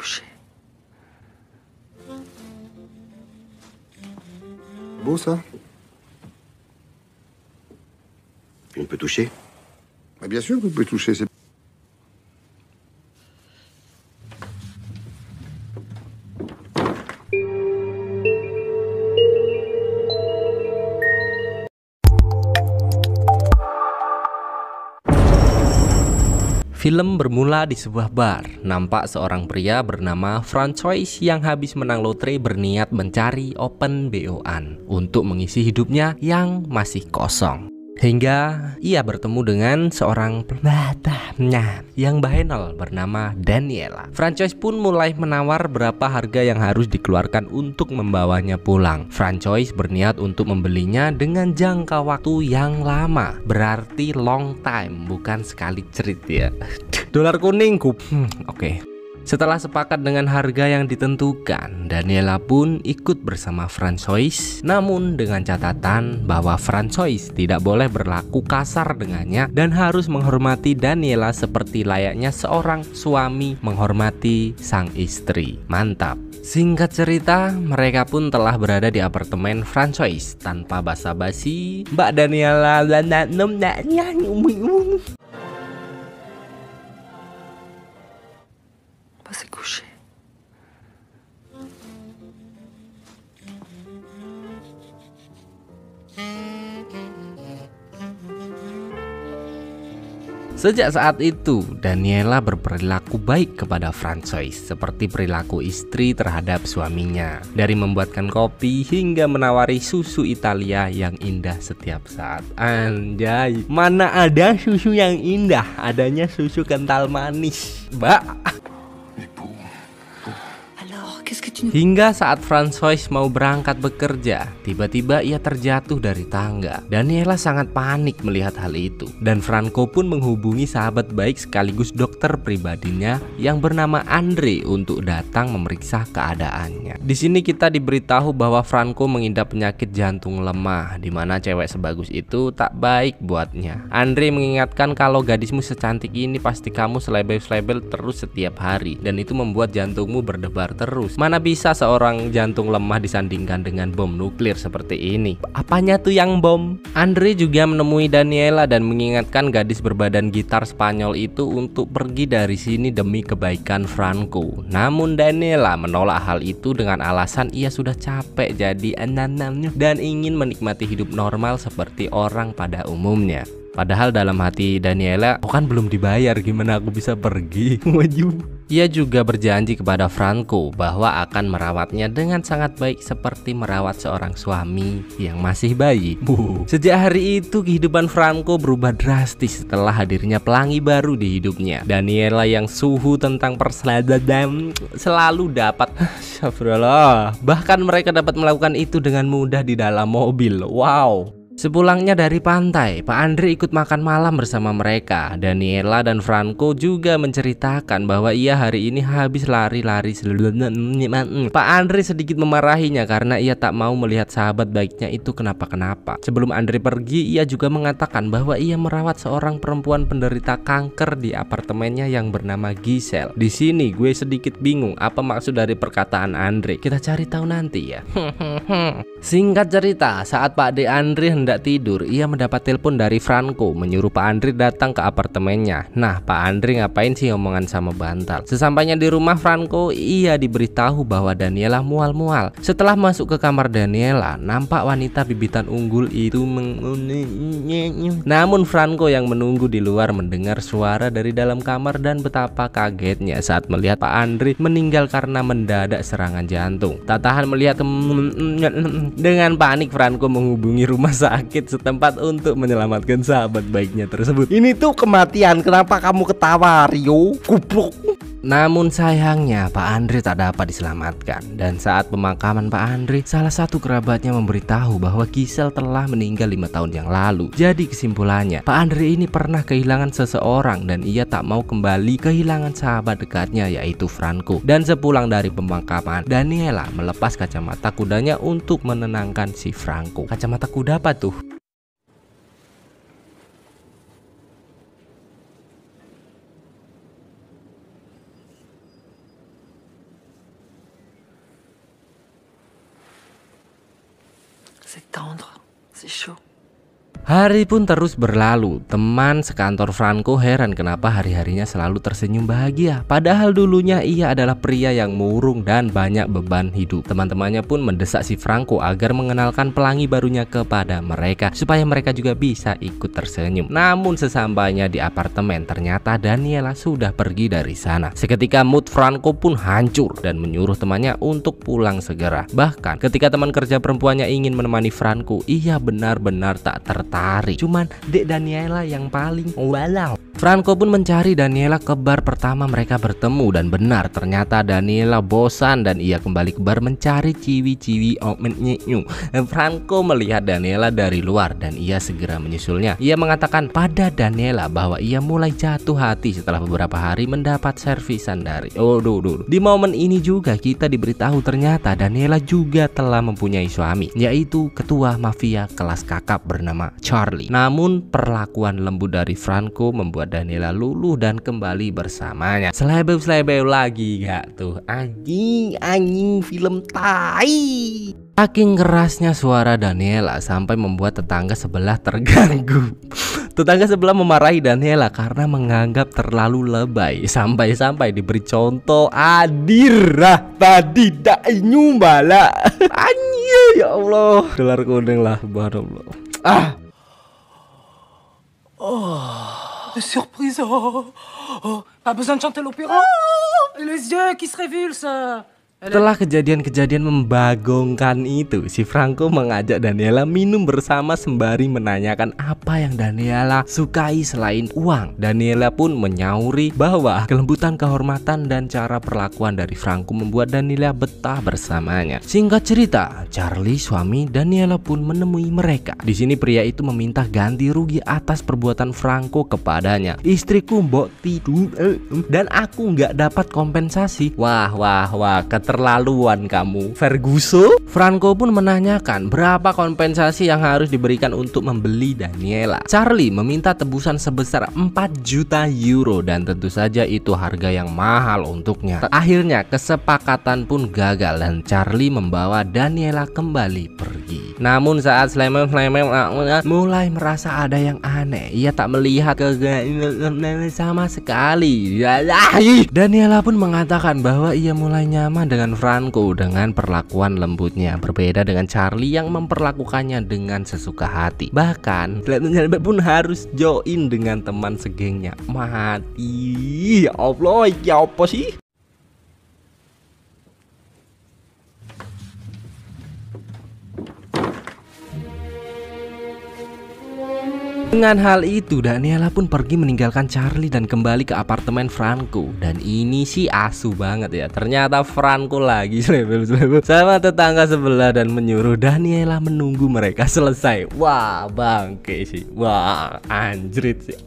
coucher. Beau ça. On peut toucher? Bah, bien sûr que vous pouvez toucher. Film bermula di sebuah bar. Nampak seorang pria bernama Francois yang habis menang lotre berniat mencari open BO-an untuk mengisi hidupnya yang masih kosong. Hingga ia bertemu dengan seorang pelatihnya yang bahenol bernama Daniela. Francois pun mulai menawar berapa harga yang harus dikeluarkan untuk membawanya pulang. Francois berniat untuk membelinya dengan jangka waktu yang lama, berarti long time, bukan sekali cerit ya. Dolar kuning Oke. Setelah sepakat dengan harga yang ditentukan, Daniela pun ikut bersama Francois, namun dengan catatan bahwa Francois tidak boleh berlaku kasar dengannya dan harus menghormati Daniela seperti layaknya seorang suami menghormati sang istri. Mantap. Singkat cerita, mereka pun telah berada di apartemen Francois. Tanpa basa-basi, Mbak Daniela Se coucher. Sejak saat itu, Daniela berperilaku baik kepada Francois seperti perilaku istri terhadap suaminya. Dari membuatkan kopi hingga menawari susu Italia yang indah setiap saat. Anjay, mana ada susu yang indah, adanya susu kental manis, Mbak. Hingga saat Francois mau berangkat bekerja, tiba-tiba ia terjatuh dari tangga. Daniela sangat panik melihat hal itu, dan Franco pun menghubungi sahabat baik sekaligus dokter pribadinya yang bernama Andre untuk datang memeriksa keadaannya. Di sini kita diberitahu bahwa Franco mengidap penyakit jantung lemah, di mana cewek sebagus itu tak baik buatnya. Andre mengingatkan kalau gadismu secantik ini pasti kamu selebel-selebel terus setiap hari, dan itu membuat jantungmu berdebar terus. Mana bisa seorang jantung lemah disandingkan dengan bom nuklir seperti ini? Apanya tuh yang bom? Andre juga menemui Daniela dan mengingatkan gadis berbadan gitar Spanyol itu untuk pergi dari sini demi kebaikan Franco. Namun Daniela menolak hal itu dengan alasan ia sudah capek jadi ananamnya dan ingin menikmati hidup normal seperti orang pada umumnya. Padahal dalam hati Daniela, "Oh kan belum dibayar, gimana aku bisa pergi?" Ia juga berjanji kepada Franco bahwa akan merawatnya dengan sangat baik seperti merawat seorang suami yang masih bayi. Sejak hari itu kehidupan Franco berubah drastis setelah hadirnya pelangi baru di hidupnya. Daniela yang suhu tentang perselingkuhan selalu dapat bahkan mereka dapat melakukan itu dengan mudah di dalam mobil. Wow. Sepulangnya dari pantai, Pak Andre ikut makan malam bersama mereka. Daniela dan Franco juga menceritakan bahwa ia hari ini habis lari-lari Pak Andre sedikit memarahinya karena ia tak mau melihat sahabat baiknya itu kenapa-kenapa. Sebelum Andre pergi, ia juga mengatakan bahwa ia merawat seorang perempuan penderita kanker di apartemennya yang bernama Giselle. Di sini gue sedikit bingung apa maksud dari perkataan Andre. Kita cari tahu nanti ya. Singkat cerita, saat Pak De Andre hendak tidur, ia mendapat telepon dari Franco menyuruh Pak Andre datang ke apartemennya. Nah, Pak Andre ngapain sih ngomongan sama bantal? Sesampainya di rumah Franco, ia diberitahu bahwa Daniela mual-mual. Setelah masuk ke kamar Daniela, nampak wanita bibitan unggul itu namun Franco yang menunggu di luar mendengar suara dari dalam kamar dan betapa kagetnya saat melihat Pak Andre meninggal karena mendadak serangan jantung. Tak tahan melihat dengan panik, Franco menghubungi rumah sakit setempat untuk menyelamatkan sahabat baiknya tersebut. Ini tuh kematian, kenapa kamu ketawa, Rio? Kupluk. Namun sayangnya Pak Andre tak dapat diselamatkan. Dan saat pemakaman Pak Andre, salah satu kerabatnya memberitahu bahwa Giselle telah meninggal 5 tahun yang lalu. Jadi kesimpulannya, Pak Andre ini pernah kehilangan seseorang dan ia tak mau kembali kehilangan sahabat dekatnya yaitu Franco. Dan sepulang dari pemakaman, Daniela melepas kacamata kudanya untuk menenangkan si Franco. Kacamata kuda apa tuh? C'est tendre, c'est chaud. Hari pun terus berlalu. Teman sekantor Franco heran kenapa hari-harinya selalu tersenyum bahagia. Padahal dulunya ia adalah pria yang murung dan banyak beban hidup. Teman-temannya pun mendesak si Franco agar mengenalkan pelangi barunya kepada mereka, supaya mereka juga bisa ikut tersenyum. Namun sesampainya di apartemen, ternyata Daniela sudah pergi dari sana. Seketika mood Franco pun hancur dan menyuruh temannya untuk pulang segera. Bahkan ketika teman kerja perempuannya ingin menemani Franco, ia benar-benar tak tertarik. Cuman Dek Daniela yang paling walau. Franco pun mencari Daniela ke bar pertama mereka bertemu, dan benar ternyata Daniela bosan dan ia kembali ke bar mencari ciwi-ciwi ometnya. Franco melihat Daniela dari luar dan ia segera menyusulnya. Ia mengatakan pada Daniela bahwa ia mulai jatuh hati setelah beberapa hari mendapat servisan dari Di momen ini juga kita diberitahu ternyata Daniela juga telah mempunyai suami, yaitu ketua mafia kelas kakap bernama Charlie. Namun perlakuan lembut dari Franco membuat Daniela luluh dan kembali bersamanya. Selebeu lagi gak tuh? Anjing film tai. Saking kerasnya suara Daniela sampai membuat tetangga sebelah terganggu. Tetangga sebelah memarahi Daniela karena menganggap terlalu lebay. Sampai-sampai diberi contoh adirah tadi dak nyumbala. Anjir ya Allah. Gelar kuning lah, subhanallah. De surprise. Pas besoin de chanter l'opéra. Les yeux qui se révulsent. Setelah kejadian-kejadian membagongkan itu, si Franco mengajak Daniela minum bersama sembari menanyakan apa yang Daniela sukai selain uang. Daniela pun menyauri bahwa kelembutan, kehormatan, dan cara perlakuan dari Franco membuat Daniela betah bersamanya. Singkat cerita, Charlie, suami Daniela, pun menemui mereka. Di sini pria itu meminta ganti rugi atas perbuatan Franco kepadanya. Istriku mbok tidur dan aku nggak dapat kompensasi. Wah, keterlaluan kamu, Ferguson. Franco pun menanyakan berapa kompensasi yang harus diberikan untuk membeli Daniela. Charlie meminta tebusan sebesar 4 juta euro dan tentu saja itu harga yang mahal untuknya. Akhirnya kesepakatan pun gagal dan Charlie membawa Daniela kembali pergi. Namun saat Slemem mulai merasa ada yang aneh, ia tak melihat kegagalan sama sekali. Daniela pun mengatakan bahwa ia mulai nyaman dengan Franco dengan perlakuan lembutnya, berbeda dengan Charlie yang memperlakukannya dengan sesuka hati. Bahkan Slemem pun harus join dengan teman segengnya. Mati ya Allah, ya apa sih? Dengan hal itu, Daniela pun pergi meninggalkan Charlie dan kembali ke apartemen Franco. Dan ini sih asu banget ya. Ternyata Franco lagi selebel sama tetangga sebelah dan menyuruh Daniela menunggu mereka selesai. Wah, bangke sih. Wah, anjrit sih.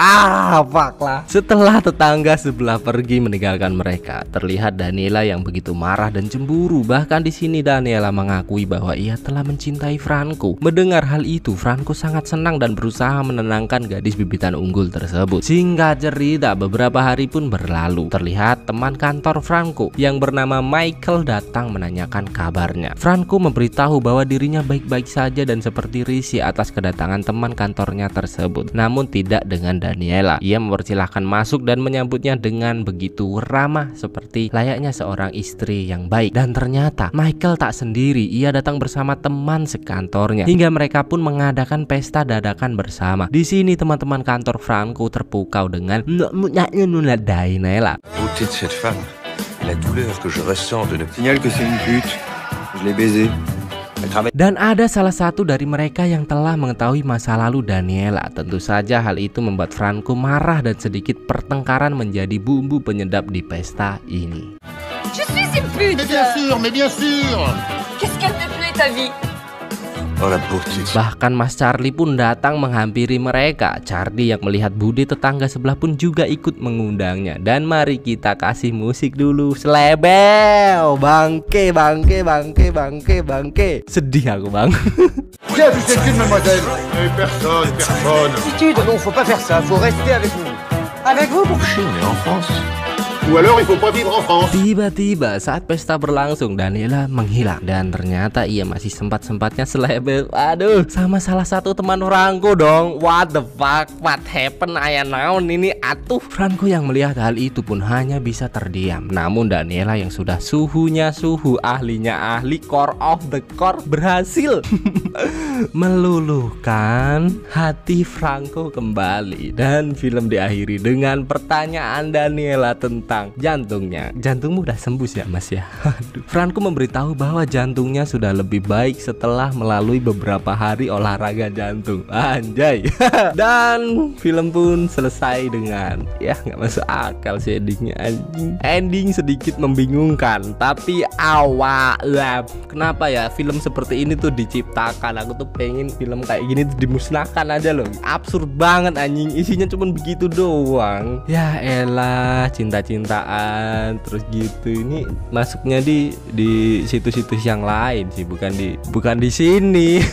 Fuck lah. Setelah tetangga sebelah pergi meninggalkan mereka, terlihat Daniela yang begitu marah dan cemburu. Bahkan di sini Daniela mengakui bahwa ia telah mencintai Franco. Mendengar hal itu, Franco sangat senang dan berusaha menenangkan gadis bibitan unggul tersebut. Singkat cerita, beberapa hari pun berlalu. Terlihat teman kantor Franco yang bernama Michael datang menanyakan kabarnya. Franco memberitahu bahwa dirinya baik-baik saja dan seperti risih atas kedatangan teman kantornya tersebut. Namun tidak dengan Daniela. Ia mempersilahkan masuk dan menyambutnya dengan begitu ramah seperti layaknya seorang istri yang baik. Dan ternyata Michael tak sendiri. Ia datang bersama teman sekantornya hingga mereka pun mengadakan pesta dadakan bersama. Di sini teman-teman kantor Franco terpukau dengan Daniela. Beauté de cette femme, la douleur que je ressens de ne Signale que c'est une pute. Je l'ai baisée. Dan ada salah satu dari mereka yang telah mengetahui masa lalu Daniela. Tentu saja hal itu membuat Franco marah dan sedikit pertengkaran menjadi bumbu penyedap di pesta ini. Je suis une pute. Mais bien sûr. Qu'est-ce qu'elle te plaît ta vie? Oh la beauté. Bahkan Mas Charlie pun datang menghampiri mereka. Charlie yang melihat Bude tetangga sebelah pun juga ikut mengundangnya. Dan mari kita kasih musik dulu. Selebel, bangke. Sedih aku bang. Qui a vu cette fille, mademoiselle? Personne. Non, faut pas faire ça. Faut rester avec nous. Avec vous? Mais en France, Ou alors il faut pas vivre en France. Tiba-tiba saat pesta berlangsung, Daniela menghilang dan ternyata ia masih sempat-sempatnya selebel. Aduh, sama salah satu teman Franco dong. What the fuck? What happened? Aya naon ini atuh. Franco yang melihat hal itu pun hanya bisa terdiam. Namun Daniela yang sudah suhunya suhu, ahlinya ahli, core of the core berhasil meluluhkan hati Franco kembali. Dan film diakhiri dengan pertanyaan Daniela tentang jantungnya. Jantungmu udah sembuh ya mas ya? Aduh. Franco memberitahu bahwa jantungnya sudah lebih baik setelah melalui beberapa hari olahraga jantung. Anjay. Dan film pun selesai dengan ya nggak masuk akal sih endingnya anjing. Ending sedikit membingungkan tapi awal. Kenapa ya film seperti ini tuh diciptakan? Aku tuh pengen film kayak gini tuh dimusnahkan aja loh. Absurd banget anjing, isinya cuman begitu doang. Ya elah, cinta-cintaan terus gitu. Ini masuknya di situs-situs yang lain sih, bukan di sini.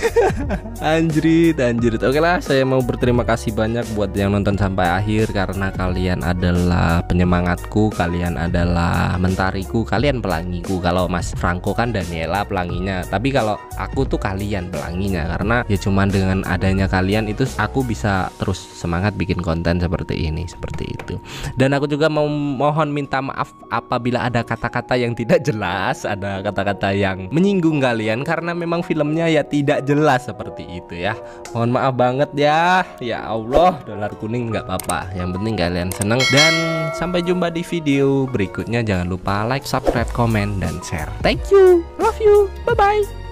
Anjrit. Oke lah, saya mau berterima kasih banyak buat yang nonton sampai akhir karena kalian adalah penyemangatku, kalian adalah mentariku, kalian pelangiku. Kalau Mas Franco kan Daniela pelanginya, tapi kalau aku tuh kalian pelanginya karena ya cuman dengan adanya kalian itu aku bisa terus semangat bikin konten seperti ini, seperti itu. Dan aku juga mau mohon minta maaf apabila ada kata-kata yang tidak jelas, ada kata-kata yang menyinggung kalian karena memang filmnya ya tidak jelas seperti itu ya. Mohon maaf banget ya. Ya Allah, dolar kuning nggak apa-apa. Yang penting kalian seneng. Dan sampai jumpa di video berikutnya. Jangan lupa like, subscribe, komen, dan share. Thank you. Love you. Bye bye.